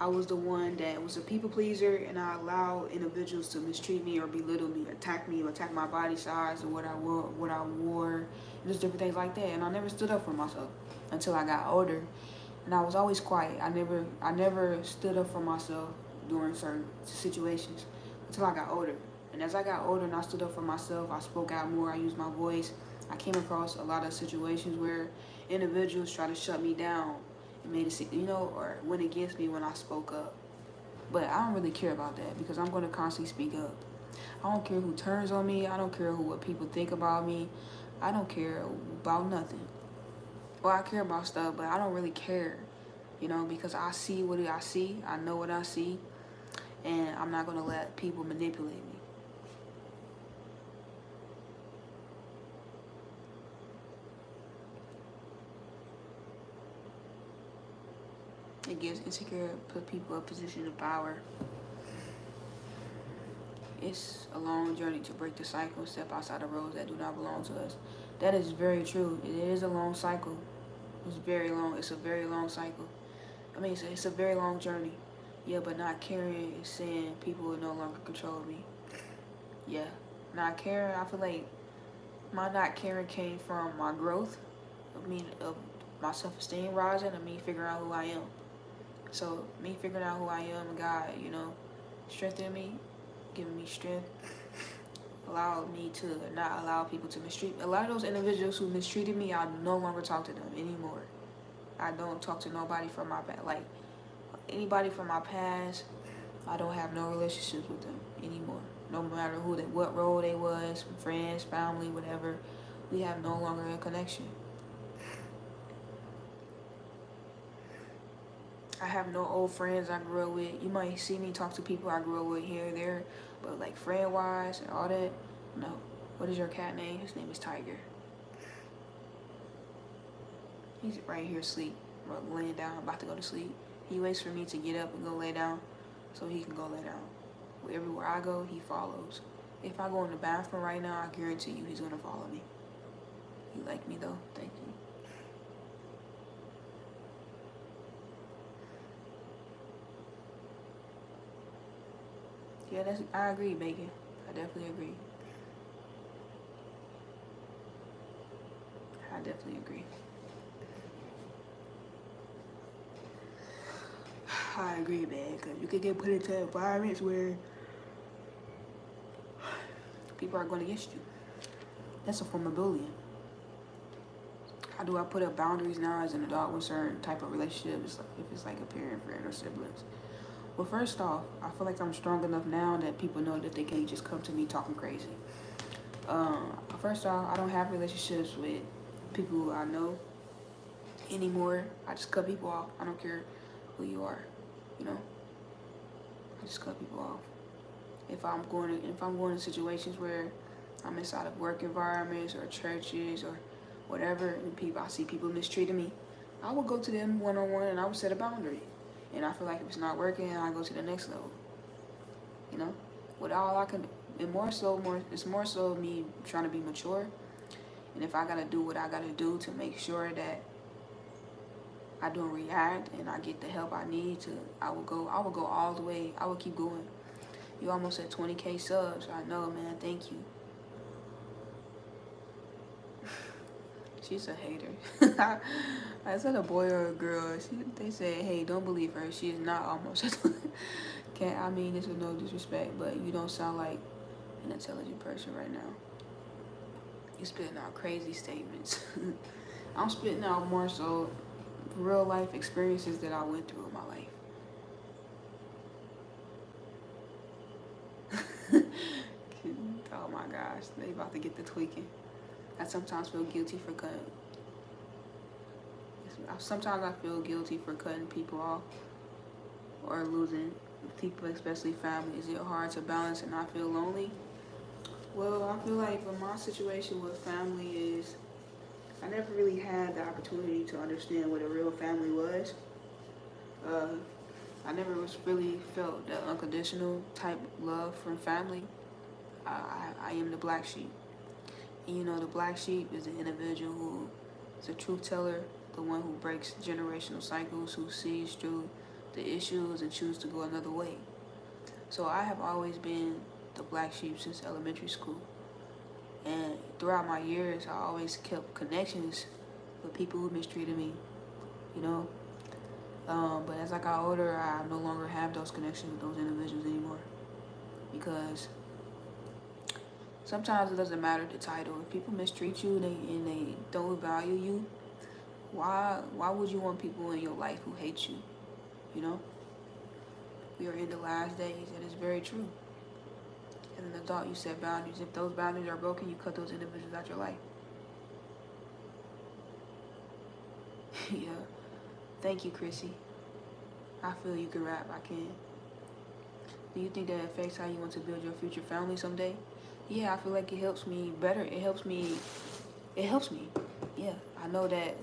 [SPEAKER 1] I was the one that was a people pleaser, and I allowed individuals to mistreat me or belittle me, attack my body size or what I wore, and just different things like that. And I never stood up for myself until I got older. And I was always quiet. I never stood up for myself during certain situations until I got older. And as I got older and I stood up for myself, I spoke out more. I used my voice. I came across a lot of situations where individuals try to shut me down and made it, or went against me when I spoke up. But I don't really care about that because I'm going to constantly speak up. I don't care who turns on me. I don't care what people think about me. I don't care about nothing. Well, I care about stuff, but I don't really care, because I see what I see. I know what I see, and I'm not going to let people manipulate me. It gives insecure, put people in a position of power. It's a long journey to break the cycle and step outside the roads that do not belong to us. That is very true. It is a long cycle. It's very long. It's a very long cycle. I mean, it's a very long journey. Yeah, but not caring is saying people will no longer control me. Yeah. Not caring, I feel like my not caring came from my growth, of my self-esteem rising, and me figuring out who I am. So, me figuring out who I am, and God, strengthening me, giving me strength, allowed me to not allow people to mistreat me. A lot of those individuals who mistreated me, I no longer talk to them anymore. I don't talk to nobody from my past. Like, anybody from my past, I don't have no relationships with them anymore. No matter what role they was, friends, family, whatever, we have no longer a connection. I have no old friends I grew up with. You might see me talk to people I grew up with here and there, but like friend-wise and all that, no. What is your cat name? His name is Tiger. He's right here asleep, laying down, about to go to sleep. He waits for me to get up and go lay down so he can go lay down. Everywhere I go, he follows. If I go in the bathroom right now, I guarantee you he's going to follow me. You like me though? Thank you. Yeah, I agree, Bacon. I definitely agree. I definitely agree. I agree, man, because you could get put into environments where people are going against you. That's a form of bullying. How do I put up boundaries now as an adult with certain type of relationships, if it's like a parent, friend, or siblings? Well, first off, I feel like I'm strong enough now that people know that they can't just come to me talking crazy. First off, I don't have relationships with people who I know anymore. I just cut people off. I don't care who you are, I just cut people off. If I'm going to situations where I'm inside of work environments or churches or whatever, and I see people mistreating me, I will go to them one-on-one and I will set a boundary. And I feel like if it's not working, I go to the next level. With all I can, and it's more so me trying to be mature. And if I gotta do what I gotta do to make sure that I don't react and I get the help I need to, I will go all the way. I will keep going. You almost at 20K subs. I know, man. Thank you. She's a hater. I said a boy or a girl. They said, hey, don't believe her. She is not almost. This is no disrespect, but you don't sound like an intelligent person right now. You're spitting out crazy statements. I'm spitting out more so real life experiences that I went through in my life. Oh my gosh, they about to get the tweaking. I sometimes feel guilty for cutting. Sometimes I feel guilty for cutting people off or losing people, especially family. Is it hard to balance and not feel lonely? Well, I feel like for my situation with family is I never really had the opportunity to understand what a real family was. I never really felt the unconditional type love from family. I am the black sheep. And the black sheep is the individual who is a truth teller, the one who breaks generational cycles, who sees through the issues and chooses to go another way. So I have always been the black sheep since elementary school. And throughout my years, I always kept connections with people who mistreated me, But as I got older, I no longer have those connections with those individuals anymore. Because Sometimes it doesn't matter the title. If people mistreat you and they don't value you, why would you want people in your life who hate you? You know? We are in the last days, and it's very true. As an adult, you set boundaries. If those boundaries are broken, you cut those individuals out your life. Yeah. Thank you, Chrissy. I feel you can rap. I can. Do you think that affects how you want to build your future family someday? Yeah, I feel like it helps me better. It helps me. Yeah, I know that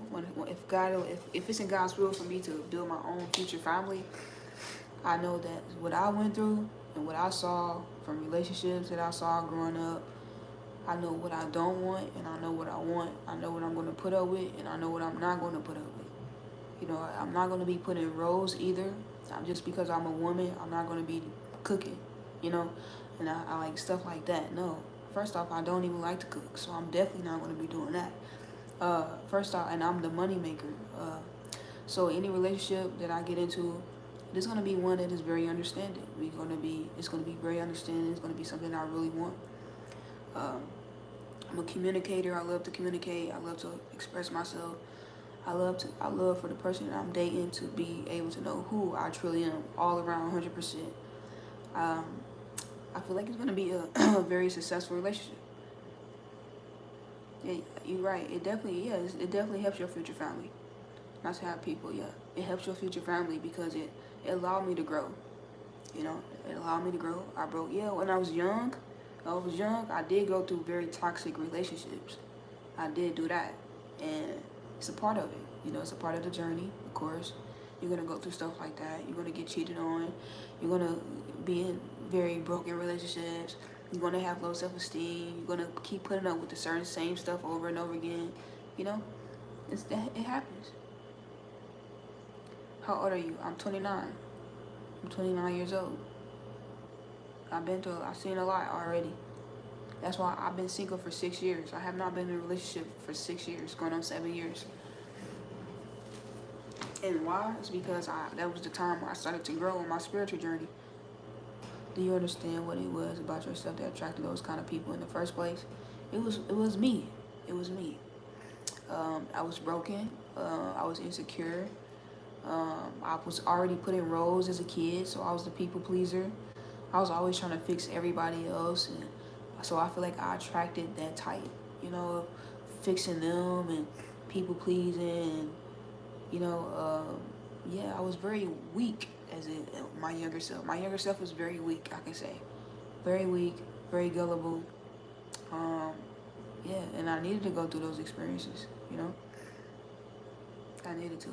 [SPEAKER 1] if it's in God's will for me to build my own future family, I know that what I went through and what I saw from relationships that I saw growing up, I know what I don't want and I know what I want. I know what I'm going to put up with and I know what I'm not going to put up with. You know, I'm not going to be put in roles either. Just because I'm a woman, I'm not going to be cooking, you know, and I like stuff like that. No, first off, I don't even like to cook, so I'm definitely not going to be doing that. First off, and I'm the money maker. So any relationship that I get into, it's going to be one that is very understanding. It's going to be very understanding. It's going to be something I really want. I'm a communicator. I love to communicate. I love to express myself. I love for the person that I'm dating to be able to know who I truly am, all around 100%. I feel like it's going to be a very successful relationship. Yeah, you're right. It definitely helps your future family. Not to have people, yeah. It helps your future family because it allowed me to grow. You know, it allowed me to grow. When I was young, I did go through very toxic relationships. I did do that. And it's a part of it. You know, it's a part of the journey, of course. You're going to go through stuff like that. You're going to get cheated on. You're going to be in very broken relationships. You're going to have low self-esteem. You're going to keep putting up with the same stuff over and over again. You know, it happens. How old are you? I'm 29. I'm 29 years old. I've seen a lot already. That's why I've been single for 6 years. I have not been in a relationship for 6 years, going on 7 years. And why? It's because that was the time where I started to grow on my spiritual journey. Do you understand what it was about yourself that attracted those kind of people in the first place? It was me. It was me. I was broken. I was insecure. I was already put in roles as a kid, so I was the people pleaser. I was always trying to fix everybody else, and so I feel like I attracted that type, you know, fixing them and people pleasing, and you know, I was very weak as my younger self. My younger self was very weak, I can say, very weak, very gullible. And I needed to go through those experiences, you know. I needed to.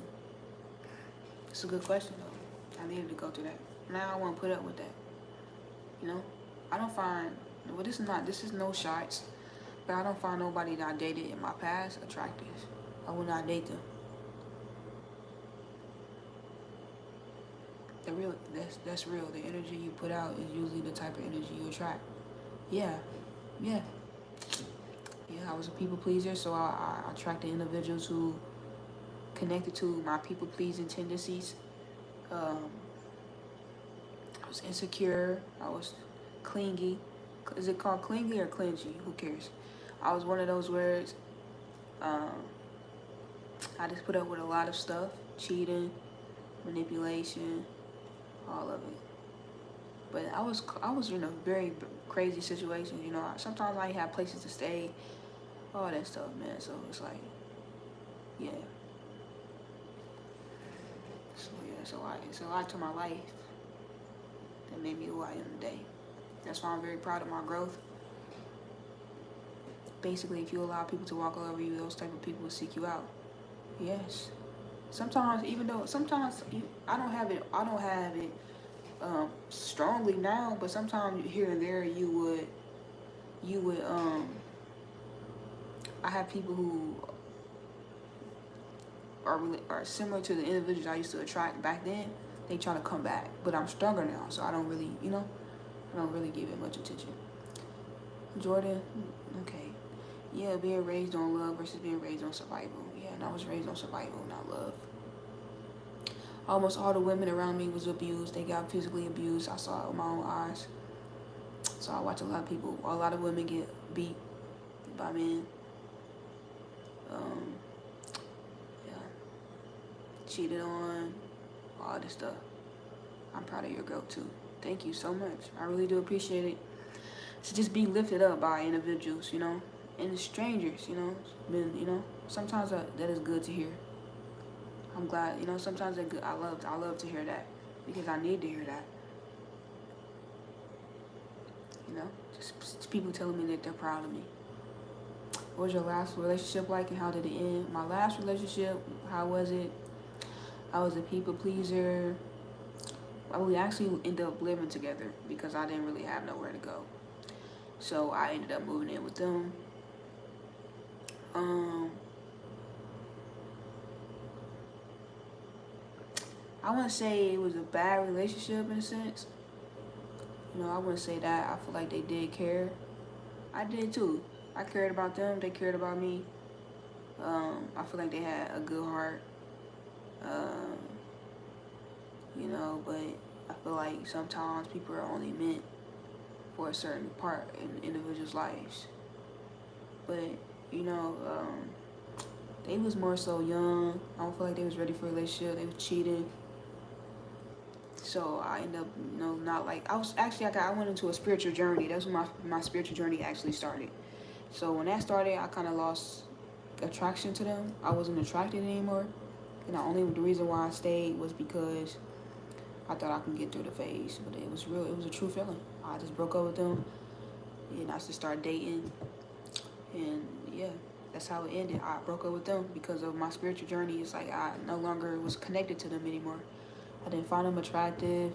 [SPEAKER 1] It's a good question though. I needed to go through that. Now I want to put up with that. You know, I don't find. Well, this is no shots, but I don't find nobody that I dated in my past attractive. I would not date them. That's real. The energy you put out is usually the type of energy you attract. Yeah. I was a people pleaser, so I attracted individuals who connected to my people pleasing tendencies. I was insecure. I was clingy. Is it called clingy or clingy? Who cares? I was one of those words. I just put up with a lot of stuff. Cheating, manipulation, all of it. But I was in a very crazy situation, you know. Sometimes I didn't have places to stay, all that stuff, man. So it's like, yeah. It's a lot to my life that made me who I am today. That's why I'm very proud of my growth. Basically, if you allow people to walk all over you, those type of people will seek you out. Yes. Sometimes, I don't have it strongly now, but sometimes here and there you would I have people who are similar to the individuals I used to attract back then. They try to come back, but I'm stronger now, so I don't really give it much attention. Jordan, okay. Yeah, being raised on love versus being raised on survival. Yeah, and I was raised on survival, not love. Almost all the women around me was abused. They got physically abused. I saw it with my own eyes. So I watch a lot of women get beat by men. Yeah, cheated on, all this stuff. I'm proud of your girl too. Thank you so much. I really do appreciate it. To just be lifted up by individuals, you know, and strangers, you know. Sometimes that is good to hear. I'm glad, you know. Sometimes that good. I love to hear that because I need to hear that. You know, just people telling me that they're proud of me. What was your last relationship like and how did it end? My last relationship, how was it? I was a people pleaser. We actually ended up living together because I didn't really have nowhere to go. So I ended up moving in with them. I wouldn't say it was a bad relationship in a sense. You know, I wouldn't say that. I feel like they did care. I did too. I cared about them. They cared about me. I feel like they had a good heart. You know, but I feel like sometimes people are only meant for a certain part in individuals' lives. But, you know, they was more so young. I don't feel like they was ready for a relationship. They was cheating. So I ended up, you know, not like, I went into a spiritual journey. That's when my spiritual journey actually started. So when that started, I kind of lost attraction to them. I wasn't attracted anymore. And the reason why I stayed was because I thought I could get through the phase. But it was a true feeling. I just broke up with them and I just started dating. And yeah, that's how it ended. I broke up with them because of my spiritual journey. It's like I no longer was connected to them anymore. I didn't find them attractive.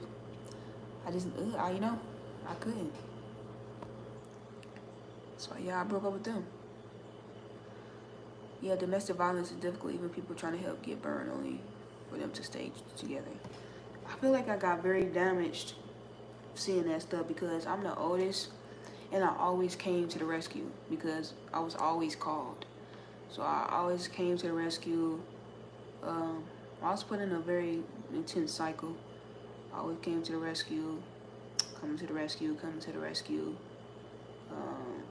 [SPEAKER 1] I couldn't. So yeah, I broke up with them. Yeah, domestic violence is difficult. Even people trying to help get burned only for them to stay together. I feel like I got very damaged seeing that stuff because I'm the oldest and I always came to the rescue because I was always called. So I always came to the rescue. I was put in a very intense cycle. I always came to the rescue, coming to the rescue, coming to the rescue.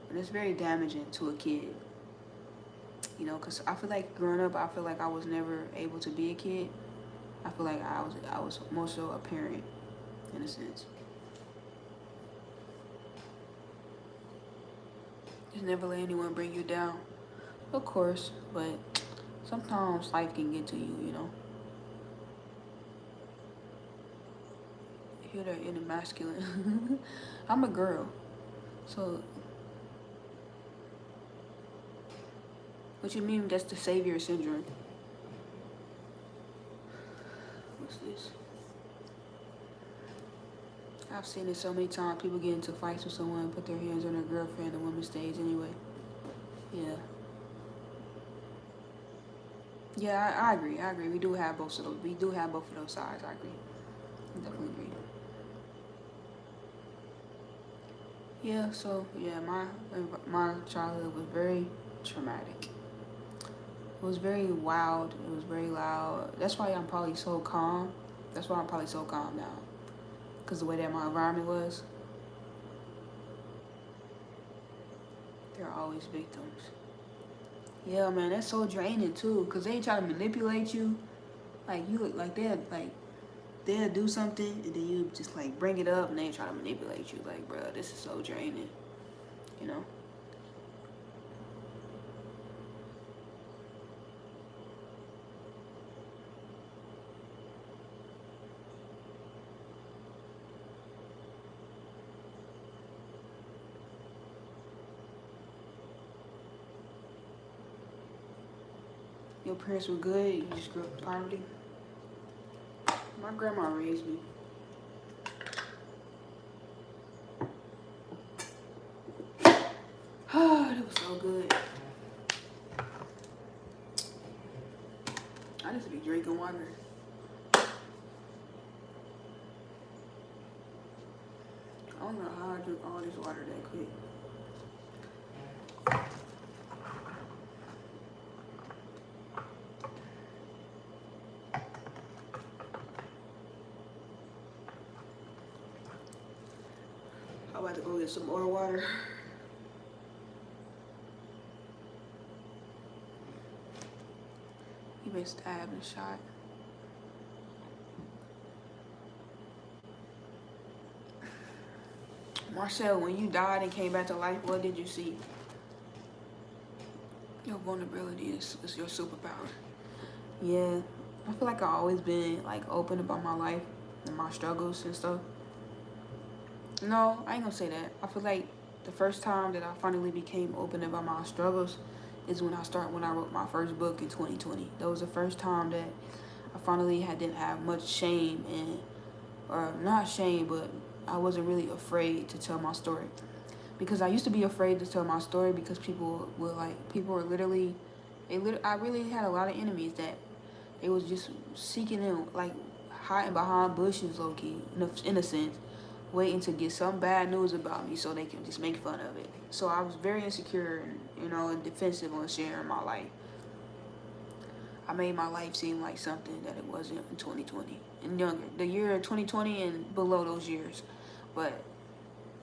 [SPEAKER 1] And it's very damaging to a kid. You know, because I feel like growing up, I feel like I was never able to be a kid. I feel like I was more so a parent, in a sense. Just never let anyone bring you down. Of course, but sometimes life can get to you, you know. You're the inner masculine. I'm a girl. So, what you mean that's the savior syndrome? What's this? I've seen it so many times. People get into fights with someone, put their hands on their girlfriend, the woman stays anyway. Yeah. Yeah, I agree. We do have both of those. We do have both of those sides. I agree. I definitely agree. Yeah. So yeah, my childhood was very traumatic. It was very wild. It was very loud. That's why I'm probably so calm. That's why I'm probably so calm now. Because the way that my environment was, they're always victims. Yeah, man, that's so draining too. Because they try to manipulate you. Like, they'll do something and then you just, like, bring it up and they try to manipulate you. Like, bro, this is so draining. You know? Your parents were good, you just grew up in poverty. My grandma raised me. Oh, that was so good. I just be drinking water. I don't know how I drink all this water that quick. How about to go get some more water. He been stabbed and shot. Marcel, when you died and came back to life, what did you see? Your vulnerability is your superpower. Yeah, I feel like I've always been like open about my life and my struggles and stuff. No, I ain't gonna say that. I feel like the first time that I finally became open about my struggles is when I wrote my first book in 2020. That was the first time that I finally didn't have much shame and, or not shame, but I wasn't really afraid to tell my story. Because I used to be afraid to tell my story because people were literally, I really had a lot of enemies that they was just seeking in, like hiding behind bushes, low key, in a sense, waiting to get some bad news about me so they can just make fun of it. So I was very insecure and, and defensive on sharing my life. I made my life seem like something that it wasn't in 2020 and younger, the year 2020 and below those years. But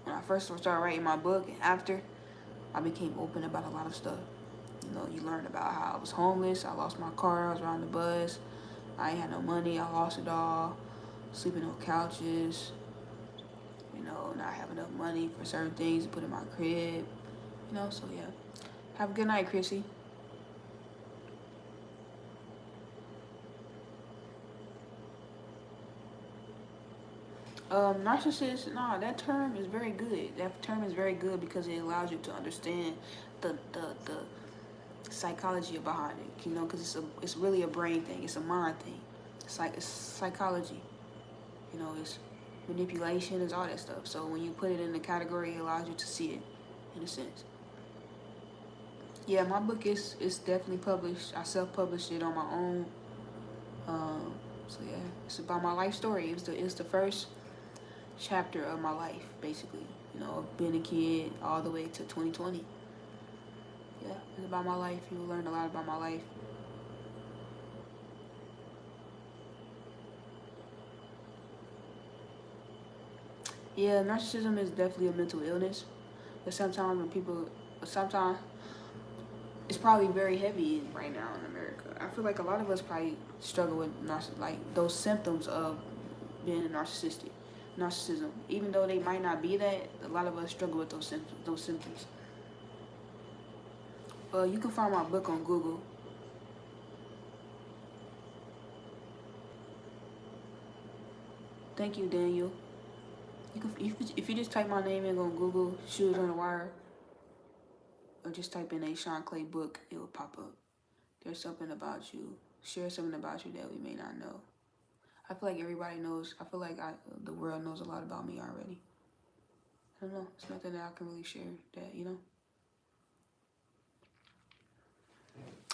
[SPEAKER 1] when I first started writing my book and after, I became open about a lot of stuff. You learn about how I was homeless, I lost my car, I was riding the bus, I ain't had no money, I lost it all, sleeping on couches, not having enough money for certain things to put in my crib, so yeah. Have a good night, Chrissy. Narcissist, nah, that term is very good. That term is very good because it allows you to understand the psychology behind it, because it's really a brain thing, it's a mind thing. It's psychology, it's manipulation, it's all that stuff. So when you put it in the category, it allows you to see it in a sense. Yeah, my book is definitely published. I self-published it on my own. So yeah, it's about my life story. It's the first chapter of my life, basically. Being a kid all the way to 2020. Yeah, it's about my life. You will learn a lot about my life. Yeah, narcissism is definitely a mental illness. But sometimes it's probably very heavy right now in America. I feel like a lot of us probably struggle with like those symptoms of being a narcissism. Even though they might not be that, a lot of us struggle with those symptoms. You can find my book on Google. Thank you, Daniel. If you just type my name in on Google, Shoes on the Wire, or just type in NaShanClay book, it will pop up. There's something about you. Share something about you that we may not know. I feel like everybody knows. I feel like the world knows a lot about me already. I don't know. It's nothing that I can really share that,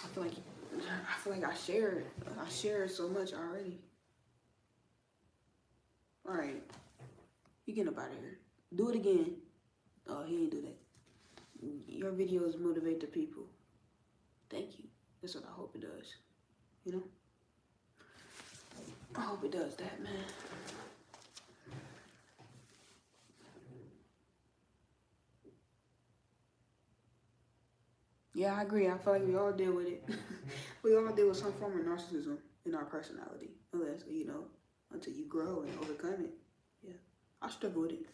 [SPEAKER 1] I feel like I shared so much already. All right. You getting up out of here. Do it again. Oh, he ain't do that. Your videos motivate the people. Thank you. That's what I hope it does. I hope it does that, man. Yeah, I agree. I feel like we all deal with it. We all deal with some form of narcissism in our personality. Unless, until you grow and overcome it. Yeah, I struggle with it.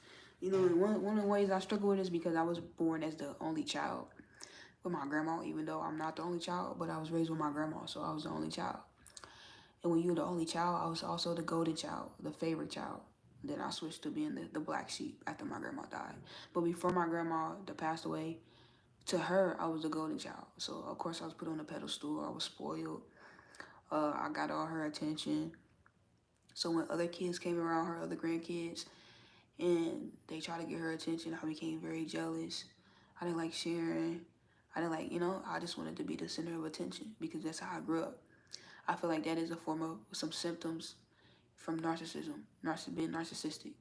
[SPEAKER 1] And one of the ways I struggle with it is because I was born as the only child with my grandma, even though I'm not the only child, but I was raised with my grandma, so I was the only child. And when you're the only child, I was also the golden child, the favorite child. Then I switched to being the black sheep after my grandma died. But before my grandma passed away, to her, I was the golden child. So, of course, I was put on a pedestal. I was spoiled. I got all her attention. So when other kids came around, her other grandkids, and they tried to get her attention, I became very jealous. I didn't like sharing. I didn't like, I just wanted to be the center of attention because that's how I grew up. I feel like that is a form of some symptoms from narcissism, being narcissistic,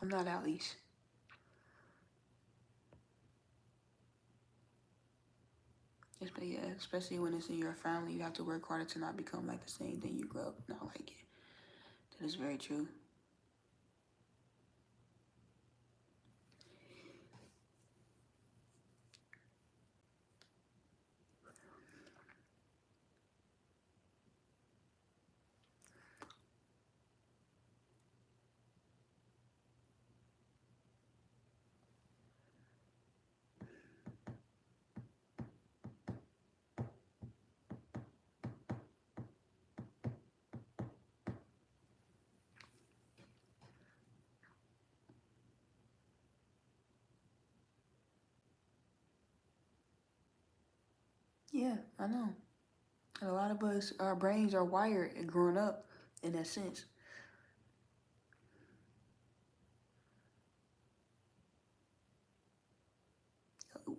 [SPEAKER 1] I'm not at least. Especially when it's in your family, you have to work harder to not become like the same thing you grew up not like it. That is very true. Yeah, I know. And a lot of us, our brains are wired and growing up in that sense.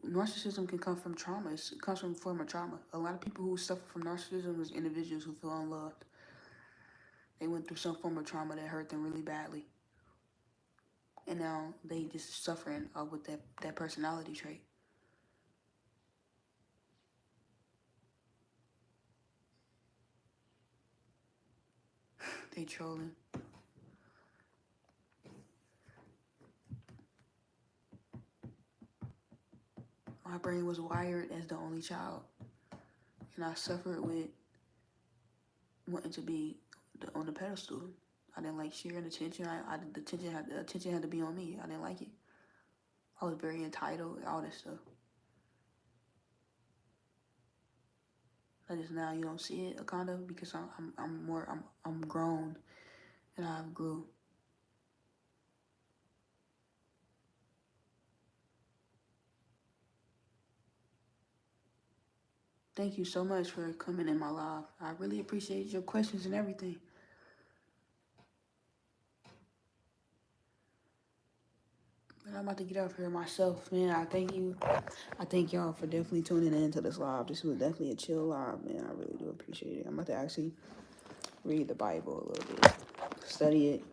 [SPEAKER 1] Narcissism can come from trauma. It comes from a form of trauma. A lot of people who suffer from narcissism is individuals who feel unloved. They went through some form of trauma that hurt them really badly. And now they just suffering with that personality trait. They trolling. My brain was wired as the only child. And I suffered with wanting to be on the pedestal. I didn't like sharing attention. The attention had to be on me. I didn't like it. I was very entitled, all this stuff. I just now you don't see it, kind of, because I'm grown, and I've grew. Thank you so much for coming in my live. I really appreciate your questions and everything. But I'm about to get off here myself, man. I thank you. I thank y'all for definitely tuning in to this live. This was definitely a chill live, man. I really do appreciate it. I'm about to actually read the Bible a little bit, study it,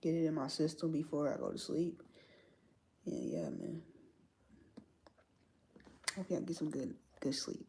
[SPEAKER 1] get it in my system before I go to sleep. And yeah, man. Hope y'all get some good sleep.